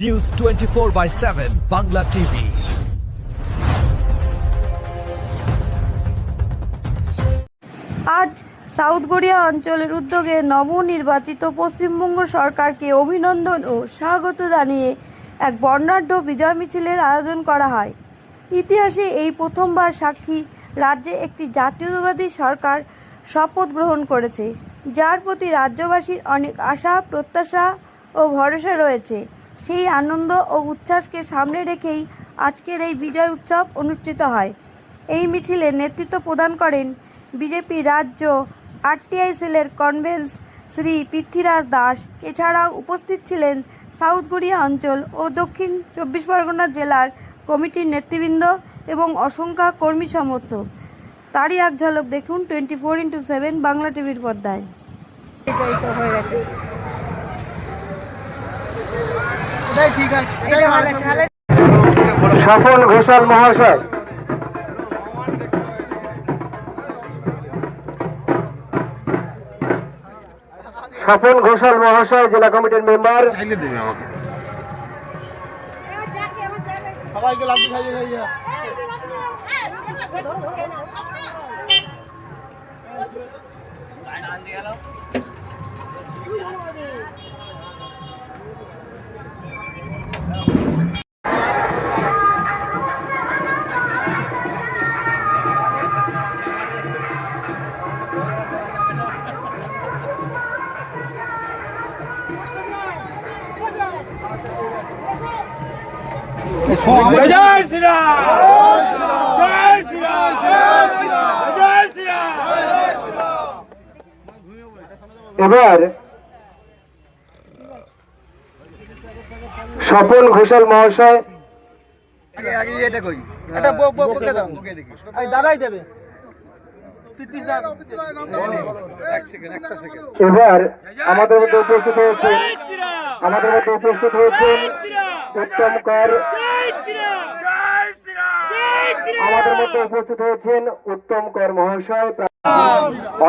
News 24/7 Bangla TV. আজ south Garia অঞ্চলের উদ্যোগে নবনির্বাচিত পশ্চিমবঙ্গ সরকারকে অভিনন্দন ও স্বাগত জানিয়ে এক বর্ণাঢ্য বিজয় মিছিলের আয়োজন করা হয়। ইতিহাসে এই প্রথমবার সাক্ষী রাজ্যে একটি জাতীয়তাবাদী সরকার শপথ গ্রহণ করেছে, যার প্রতি রাজ্যবাসীর অনেক আশা, প্রত্যাশা ও ভরসা রয়েছে। সেই আনন্দ ও উচ্ছ্বাসকে সামনে রেখেই আজকের এই বিজয় উৎসব অনুষ্ঠিত হয়। এই মিছিলে নেতৃত্ব প্রদান করেন বিজেপি রাজ্য আরটিআই সেলের কনভেনর শ্রী পৃথ্বীরাজ দাস। এছাড়াও উপস্থিত ছিলেন সাউথ গড়িয়া অঞ্চল ও দক্ষিণ 24 পরগনা জেলার কমিটির নেতৃবৃন্দ এবং অসংখ্য কর্মী সমর্থক। তারই এক ঝলক দেখুন 24x7 বাংলা টিভির পর্দায়। স্বপন ঘোষাল মহাশয়, স্বপন ঘোষাল মহাশয় জেলা কমিটির মেম্বার। জয় শ্রীরাম, জয় শ্রীরাম, জয় শ্রীরাম, জয় শ্রীরাম। এবার স্বপন ঘোষাল মহাশয় দাদাই দেবে। এবার আমাদের মধ্যে উপস্থিত হয়েছেন উত্তম কর, আমাদের মধ্যে উপস্থিত হয়েছেন উত্তম কর মহাশয়।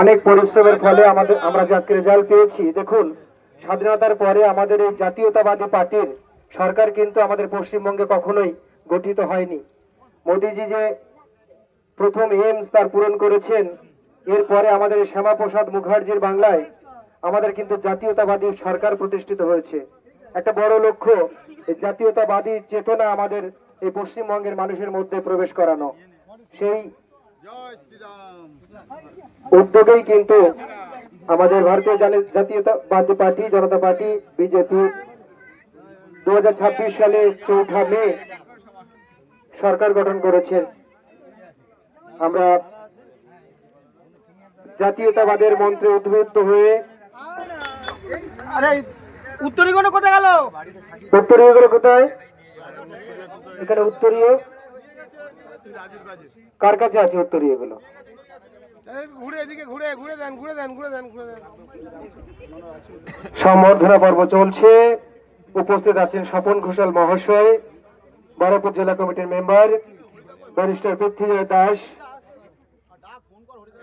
অনেক পরিশ্রমের ফলে আমরা যে আজকে রেজাল্ট পেয়েছি। দেখুন, স্বাধীনতার পরে আমাদের এই জাতীয়তাবাদী পার্টির সরকার কিন্তু আমাদের পশ্চিমবঙ্গে কখনোই গঠিত হয়নি। মোদিজি যে প্রথম এইমস তার পূরণ করেছেন, এরপরে আমাদের শ্যামাপ্রসাদ মুখার্জির বাংলায় আমাদের কিন্তু জাতীয়তাবাদী সরকার প্রতিষ্ঠিত হয়েছে। একটা বড় লক্ষ্য, এই জাতীয়তাবাদী চেতনা আমাদের এই পশ্চিমবঙ্গের মানুষের মধ্যে প্রবেশ করানো। সেই উদ্যোগেই কিন্তু আমাদের ভারতীয় জাতীয়তাবাদী পার্টি জনতা পার্টি বিজেপি 2026 সালে 4 মে সরকার গঠন করেছে। আমরা জাতীয়তাবাদের মন্ত্রে উদ্বুদ্ধ হয়ে উত্তরীয়গুলো কোথায় গেল? উত্তরীয়গুলো কোথায়? এখানে উত্তরীয় কার কাছে আছে? উত্তরীয়গুলো সম্বর্ধনা পর্ব চলছে। উপস্থিত আছেন স্বপন ঘোষাল মহাশয়, বহরমপুর জেলা কমিটির member, barrister Prithviraj Das,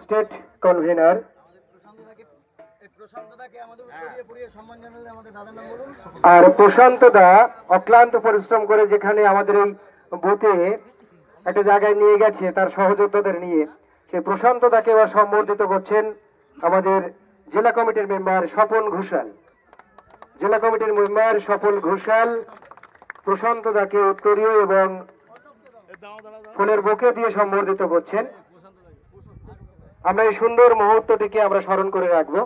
state convenor. আর প্রশান্ত দা অক্লান্ত পরিশ্রম করে যেখানে আমাদের এই বুথে একটা জায়গায় নিয়ে গেছে তার সহযোদ্ধাদের নিয়ে, সেই প্রশান্ত দাকে এবার সম্বর্ধিত করছেন আমাদের জেলা কমিটির মেম্বার স্বপন ঘোষাল। জেলা কমিটির মেম্বার স্বপন ঘোষাল প্রশান্ত দাকে উত্তরীয় এবং ফুলের বুকে দিয়ে সম্বর্ধিত করছেন। আমরা এই সুন্দর মুহূর্তটিকে আমরা স্মরণ করে রাখবো।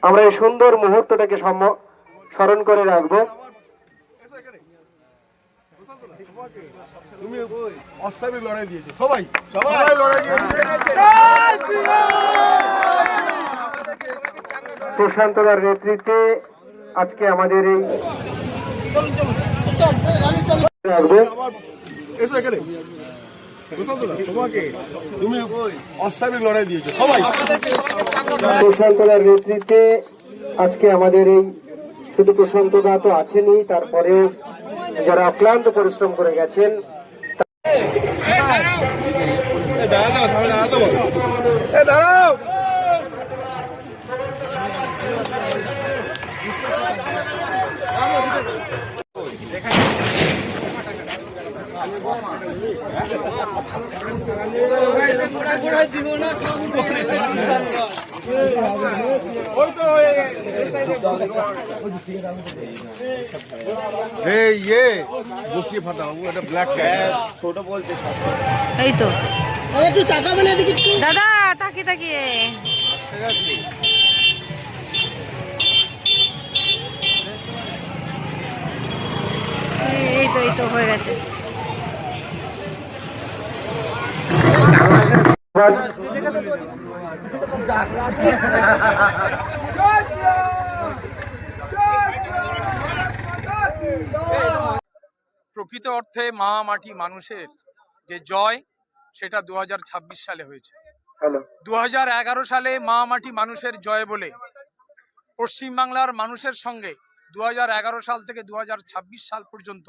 আমরা এই সুন্দর মুহূর্তটাকে স্মরণ করে রাখবো। প্রশান্তদার নেতৃত্বে আজকে আমাদের এই রাখবো। প্রশান্তদার নেতৃত্বে আজকে আমাদের এই শুধু প্রশান্তদা তো আছেনই, তারপরেও যারা অক্লান্ত পরিশ্রম করে গেছেন। দাঁড়াও বসিয়ে ফাটাও এটা ব্ল্যাক ক্যাট ছোট বলতে এই তো একটু তাকাবেন এদিকে একটু। দাদা তাকিয়ে তাকিয়ে এই তো হয়ে গেছে। প্রকৃত অর্থে মা মাটি মানুষের যে জয় সেটা 2026 সালে হয়েছে। 2011 সালে মা মাটি মানুষের জয় বলে পশ্চিমবাংলার মানুষের সঙ্গে 2011 সাল থেকে 2026 সাল পর্যন্ত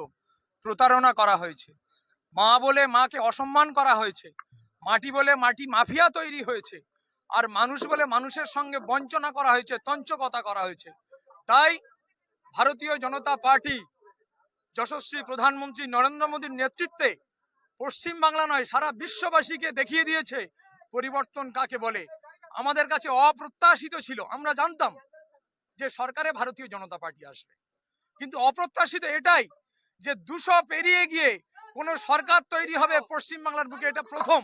প্রতারণা করা হয়েছে। মা বলে মাকে অসম্মান করা হয়েছে, মাটি বলে মাটি মাফিয়া তৈরি হয়েছে, আর মানুষ বলে মানুষের সঙ্গে বঞ্চনা করা হয়েছে, তঞ্চকতা করা হয়েছে। তাই ভারতীয় জনতা পার্টি যশস্বী প্রধানমন্ত্রী নরেন্দ্র মোদীর নেতৃত্বে পশ্চিমবাংলা নয় সারা বিশ্ববাসীকে দেখিয়ে দিয়েছে পরিবর্তন কাকে বলে। আমাদের কাছে অপ্রত্যাশিত ছিল, আমরা জানতাম যে সরকারে ভারতীয় জনতা পার্টি আসবে, কিন্তু অপ্রত্যাশিত এটাই যে 200 পেরিয়ে গিয়ে কোনো সরকার তৈরি হবে পশ্চিমবাংলার বুকে, এটা প্রথম।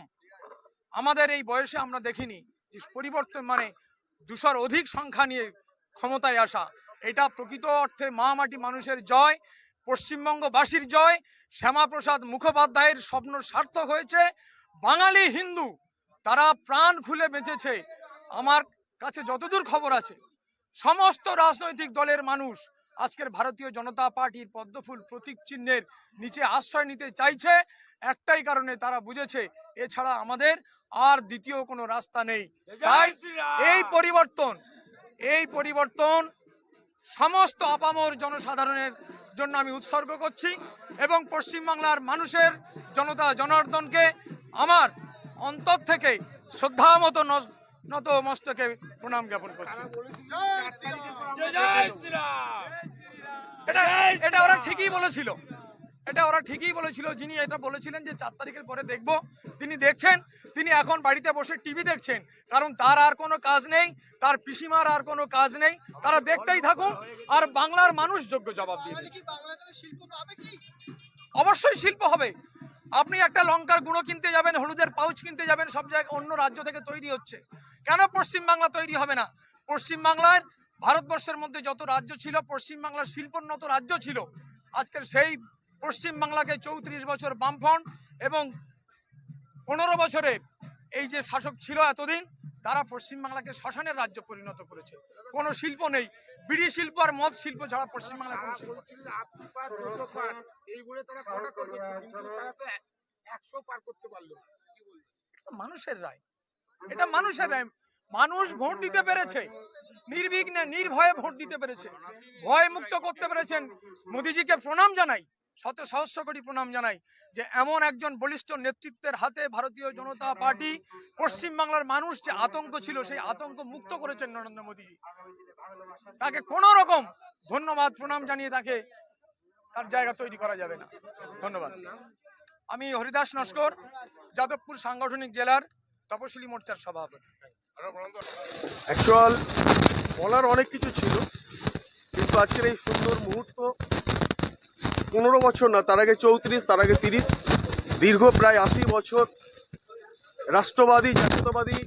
আমাদের এই বয়সে আমরা দেখিনি যে পরিবর্তন মানে 200-র অধিক সংখ্যা নিয়ে ক্ষমতায় আসা। এটা প্রকৃত অর্থে মা মাটি মানুষের জয়, পশ্চিমবঙ্গবাসীর জয়। শ্যামাপ্রসাদ মুখোপাধ্যায়ের স্বপ্ন সার্থক হয়েছে। বাঙালি হিন্দু তারা প্রাণ খুলে বেঁচেছে। আমার কাছে যতদূর খবর আছে সমস্ত রাজনৈতিক দলের মানুষ আজকের ভারতীয় জনতা পার্টির পদ্মফুল প্রতীক চিহ্নের নিচে আশ্রয় নিতে চাইছে, একটাই কারণে তারা বুঝেছে এছাড়া আমাদের আর দ্বিতীয় কোনো রাস্তা নেই। তাই এই পরিবর্তন সমস্ত আপামর জনসাধারণের জন্য আমি উৎসর্গ করছি এবং পশ্চিমবাংলার মানুষের জনতা জনার্দনকে আমার অন্তর থেকে শ্রদ্ধা মতো নত মস্তকে প্রণাম জ্ঞাপন করছি। এটা ওরা ঠিকই বলেছিল, যিনি এটা বলেছিলেন যে 4 তারিখের পরে দেখব, তিনি দেখছেন। তিনি এখন বাড়িতে বসে টিভি দেখছেন, কারণ তার আর কোনো কাজ নেই, তার পিসিমার আর কোনো কাজ নেই। তারা দেখতেই থাকুন, আর বাংলার মানুষ যোগ্য জবাব দিয়ে দিচ্ছে। অবশ্যই শিল্প হবে। আপনি একটা লঙ্কার গুঁড়ো কিনতে যাবেন, হলুদের পাউচ কিনতে যাবেন, সব জায়গায় অন্য রাজ্য থেকে তৈরি হচ্ছে। কেন পশ্চিমবাংলা তৈরি হবে না? পশ্চিমবাংলার ভারতবর্ষের মধ্যে যত রাজ্য ছিল, পশ্চিমবাংলার শিল্পোন্নত রাজ্য ছিল। আজকের সেই পশ্চিমবাংলাকে 34 বছর বামফ্রন্ট এবং 15 বছরের এই যে শাসক ছিল এতদিন, তারা পশ্চিমবাংলাকে শ্মশানের রাজ্য পরিণত করেছে। কোনো শিল্প নেই, বিড়ি শিল্প আর মদ শিল্প ছাড়া পশ্চিমবাংলায় কোনো শিল্প মানুষের রায়, এটা মানুষের রায়। মানুষ ভোট দিতে পেরেছে, নির্বিঘ্নে নির্ভয়ে ভোট দিতে পেরেছে, ভয় মুক্ত করতে পেরেছেন। মোদিজিকে প্রণাম জানাই, শত সহস্র কোটি প্রণাম জানাই যে এমন একজন বলিষ্ঠ নেতৃত্বের হাতে ভারতীয় জনতা পার্টি পশ্চিমবাংলার মানুষ যে আতঙ্ক ছিল সেই আতঙ্ক মুক্ত করেছেন নরেন্দ্র মোদীজি। তাকে কোনো রকম ধন্যবাদ প্রণাম জানিয়ে তাকে তার জায়গা তৈরি করা যাবে না। ধন্যবাদ। আমি হরিদাস নস্কর, যাদবপুর সাংগঠনিক জেলার তপশিলি মোর্চার সভাপতি। অ্যাকচুয়াল বলার অনেক কিছু ছিল, কিন্তু আজকের এই সুন্দর মুহূর্ত 15 বছর না, তার আগে 34, তার আগে 30, দীর্ঘ প্রায় 80 বছর রাষ্ট্রবাদী জাতীয়তাবাদী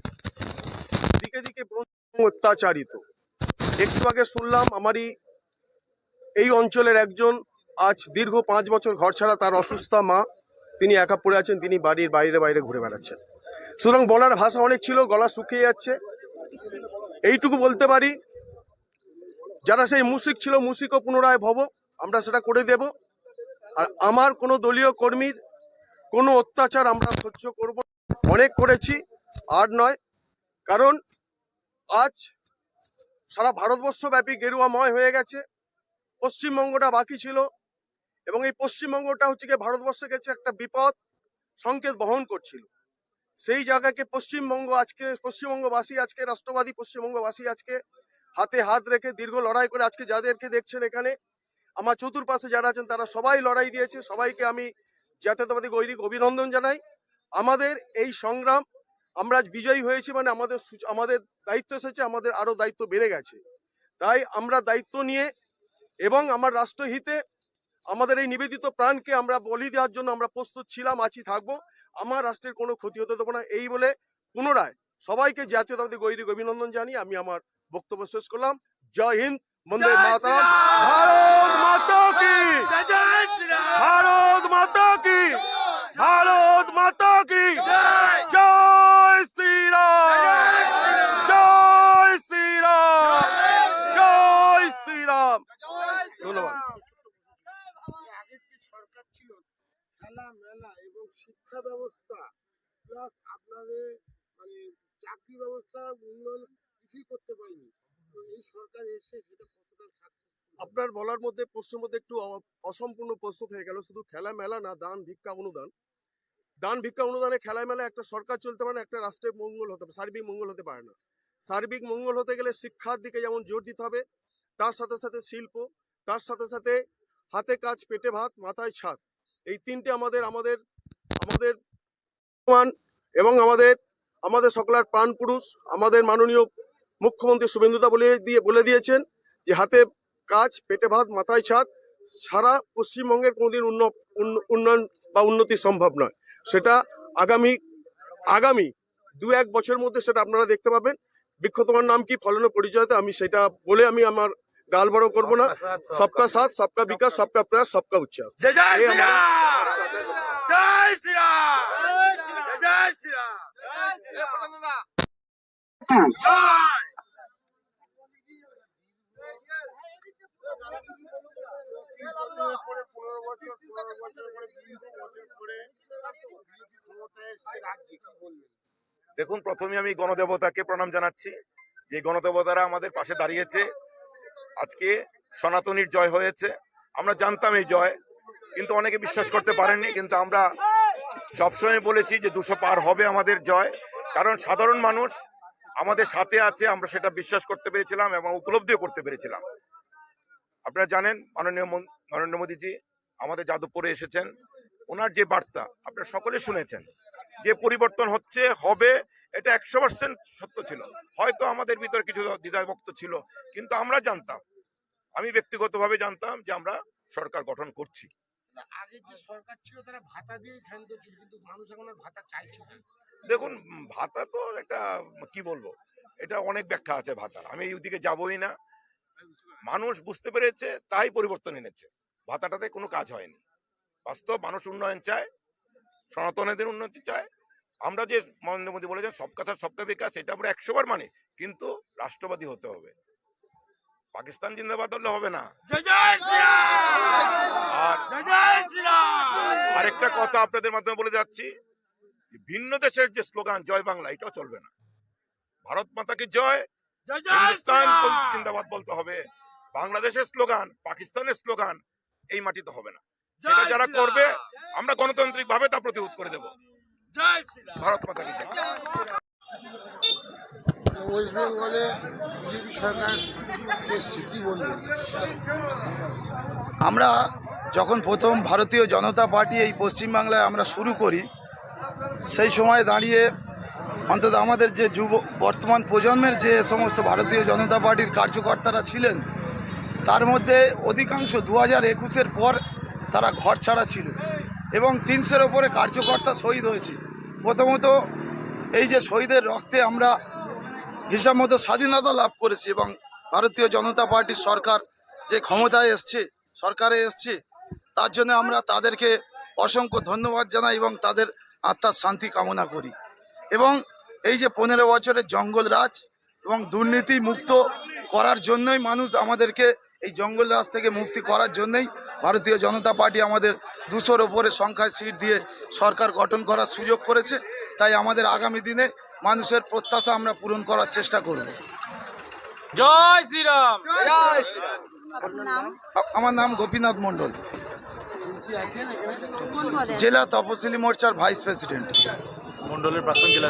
দিকে দিকে অত্যাচারিত। একটু আগে শুনলাম আমারই এই অঞ্চলের একজন আজ দীর্ঘ 5 বছর ঘর ছাড়া, তার অসুস্থা মা, তিনি একা পড়ে আছেন, তিনি বাড়ির বাইরে ঘুরে বেড়াচ্ছেন। সুতরাং বলার ভাষা অনেক ছিল, গলা শুকিয়ে যাচ্ছে। এইটুকু বলতে পারি, যারা সেই মুশিক ছিল মুশিকও পুনরায় ভব, আমরা সেটা করে দেব। আর আমার কোনো দলীয় কর্মীর কোনো অত্যাচার আমরা সহ্য করব না। অনেক করেছি, আর নয়। কারণ আজ সারা ভারতবর্ষব্যাপী গেরুয়াময় হয়ে গেছে, পশ্চিমবঙ্গটা বাকি ছিল, এবং এই পশ্চিমবঙ্গটা হচ্ছে গিয়ে ভারতবর্ষের কাছে একটা বিপদ সংকেত বহন করছিল। সেই জায়গাকে পশ্চিমবঙ্গবাসী আজকে, রাষ্ট্রবাদী পশ্চিমবঙ্গবাসী আজকে হাতে হাত রেখে দীর্ঘ লড়াই করে আজকে যাদেরকে দেখছেন এখানে আমার চতুর্পাশে যারা আছেন তারা সবাই লড়াই দিয়েছে। সবাইকে আমি জাতীয়তাবাদী গৈরিক অভিনন্দন জানাই। আমাদের এই সংগ্রাম আমরা বিজয়ী হয়েছি মানে আমাদের দায়িত্ব এসেছে, আমাদের আরো দায়িত্ব বেড়ে গেছে। তাই আমরা দায়িত্ব নিয়ে এবং আমার রাষ্ট্রহিতে আমাদের এই নিবেদিত প্রাণকে আমরা বলি দেওয়ার জন্য আমরা প্রস্তুত ছিলাম, আছি, থাকবো। আমার রাষ্ট্রের কোনো ক্ষতি হতে দেবো না, এই বলে পুনরায় সবাইকে জাতীয়তাবাদী গৈরিক অভিনন্দন জানিয়ে আমি আমার বক্তব্য শেষ করলাম। জয় হিন্দ, বন্দে মাতরম, ভারত মাতা কি, ভারত মাতা কি, ভারত মাতা কি, জয় শ্রীরাম, জয় শ্রীরাম, জয় শ্রীরাম। ধন্যবাদ। আগের যে সরকার ছিল খেলা মেলা এবং শিক্ষা ব্যবস্থা প্লাস আপনাদের মানে চাকরি ব্যবস্থা উন্নয়ন কিছুই করতে পারেনি, তো এই সরকার এসে সেটা কতটা সাকসেসফুল? আপনার বলার মধ্যে প্রশ্নের মধ্যে একটু অসম্পূর্ণ প্রশ্ন থেকে গেল। শুধু খেলা মেলা না, দান ভিক্ষা অনুদান। দান ভিক্ষা অনুদানে খেলায় মেলা একটা সরকার চলতে পারে না, একটা রাষ্ট্রের মঙ্গল হতে পারে, সার্বিক মঙ্গল হতে পারে না। সার্বিক মঙ্গল হতে গেলে শিক্ষার দিকে যেমন জোর দিতে হবে, তার সাথে সাথে শিল্প, তার সাথে সাথে হাতে কাজ, পেটে ভাত, মাথায় ছাদ, এই তিনটে আমাদের আমাদের আমাদের এবং আমাদের সকলের প্রাণ পুরুষ আমাদের মাননীয় মুখ্যমন্ত্রী শুভেন্দুদা বলে দিয়েছেন যে হাতে কাজ, পেটে ভাত, মাথায় ছাদ সারা পশ্চিমবঙ্গের কোনোদিন উন্নয়ন বা উন্নতি সম্ভব নয়। সেটা আগামী 2-1 বছরের মধ্যে সেটা আপনারা দেখতে পাবেন। বৃক্ষ তোমার নাম কি, ফলনের পরিচয়তে আমি সেটা বলে আমি আমার গাল বড় করবো না। সবকা সাথ, সবকা বিকাশ, সবকা প্রয়াস, সবকা উচ্ছ্বাস। জয় শ্রীরাম, জয় শ্রীরাম, জয় শ্রীরাম, জয়। দেখুন, প্রথমে আমি গণদেবতাকে প্রণাম জানাচ্ছি যে গণদেবতারা আমাদের পাশে দাঁড়িয়েছে। আজকে সনাতনীর জয় হয়েছে। আমরা জানতাম এই জয়, কিন্তু অনেকে বিশ্বাস করতে পারেননি। কিন্তু আমরা সবসময় বলেছি যে 200 পার হবে আমাদের জয়, কারণ সাধারণ মানুষ আমাদের সাথে আছে। আমরা সেটা বিশ্বাস করতে পেরেছিলাম এবং উপলব্ধিও করতে পেরেছিলাম। আপনারা জানেন মাননীয় নরেন্দ্র মোদীজি আমাদের যাদবপুরে এসেছেন। ওনার যে বার্তা আপনারা সকলে শুনেছেন, যে পরিবর্তন হবে, এটা 100% সত্য ছিল। হয়তো আমাদের ভিতরে কিছু দ্বিধাবিভক্ত ছিল, কিন্তু আমরা জানতাম, আমি ব্যক্তিগতভাবে জানতাম যে আমরা সরকার গঠন করছি। আগে যে সরকার ছিল তারা ভাতা দিয়ে ক্ষান্ত ছিল, কিন্তু মানুষ এখন আর ভাতা চাইছে না। দেখুন, ভাতা তো একটা কি বলবো, এটা অনেক ব্যাখ্যা আছে ভাতার, আমি এই দিকে যাবই না। মানুষ বুঝতে পেরেছে, তাই পরিবর্তন এনেছে। ভাতাটাতে কোনো কাজ হয়নি। বাস্তব মানুষ উন্নয়ন চায়, সনাতনীদের উন্নতি চায়। আমরা যে নরেন্দ্র মোদী বলেছেন সবকা সাথ সবকা বিকাশ, এটা আমরা 100 বার মানি, কিন্তু রাষ্ট্রবাদী হতে হবে। পাকিস্তান জিন্দাবাদ হলে হবে না। আর আরেকটা কথা আপনাদের মাধ্যমে বলে যাচ্ছি, ভিন্ন দেশের যে স্লোগান জয় বাংলা, এটাও চলবে না। ভারত মাতা কি জয়, হিন্দুস্তান জিন্দাবাদ বলতে হবে। বাংলাদেশের স্লোগান, পাকিস্তানের স্লোগান এই মাটিতে হবে না। সেটা যারা করবে আমরা গণতান্ত্রিক ভাবে তা প্রতিরোধ করে দেব। ভারত মাতা কি জয়। ওয়েস্ট বেঙ্গলে বিজেপি সরকার এসছে, কি বলবেন? আমরা যখন প্রথম ভারতীয় জনতা পার্টি এই পশ্চিমবাংলায় আমরা শুরু করি, সেই সময় দাঁড়িয়ে অন্তত আমাদের যে বর্তমান প্রজন্মের যে সমস্ত ভারতীয় জনতা পার্টির কার্যকর্তারা ছিলেন, তার মধ্যে অধিকাংশ 2021-এর পর তারা ঘর ছাড়া ছিল এবং 300-এর ওপরে কার্যকর্তা শহীদ হয়েছে। প্রথমত এই যে শহীদের রক্তে আমরা হিসাব মতো স্বাধীনতা লাভ করেছি এবং ভারতীয় জনতা পার্টির সরকার যে ক্ষমতায় সরকারে এসছে, তার জন্য আমরা তাদেরকে অসংখ্য ধন্যবাদ জানাই এবং তাদের আত্মার শান্তি কামনা করি। এবং এই যে 15 বছরের জঙ্গল রাজ এবং দুর্নীতি মুক্ত করার জন্যই মানুষ আমাদেরকে এই জঙ্গল রাজ থেকে মুক্তি করার জন্যই ভারতীয় জনতা পার্টি আমাদের 200-র ওপরে সংখ্যায় সিট দিয়ে সরকার গঠন করার সুযোগ করেছে। তাই আমাদের আগামী দিনে মানুষের প্রত্যাশা আমরা পূরণ করার চেষ্টা করব। জয় শ্রীরাম। আমার নাম গোপীনাথ মণ্ডল, জেলা তপশিলি মোর্চার ভাইস প্রেসিডেন্ট। মন্ডলের প্রাক্তন জেলা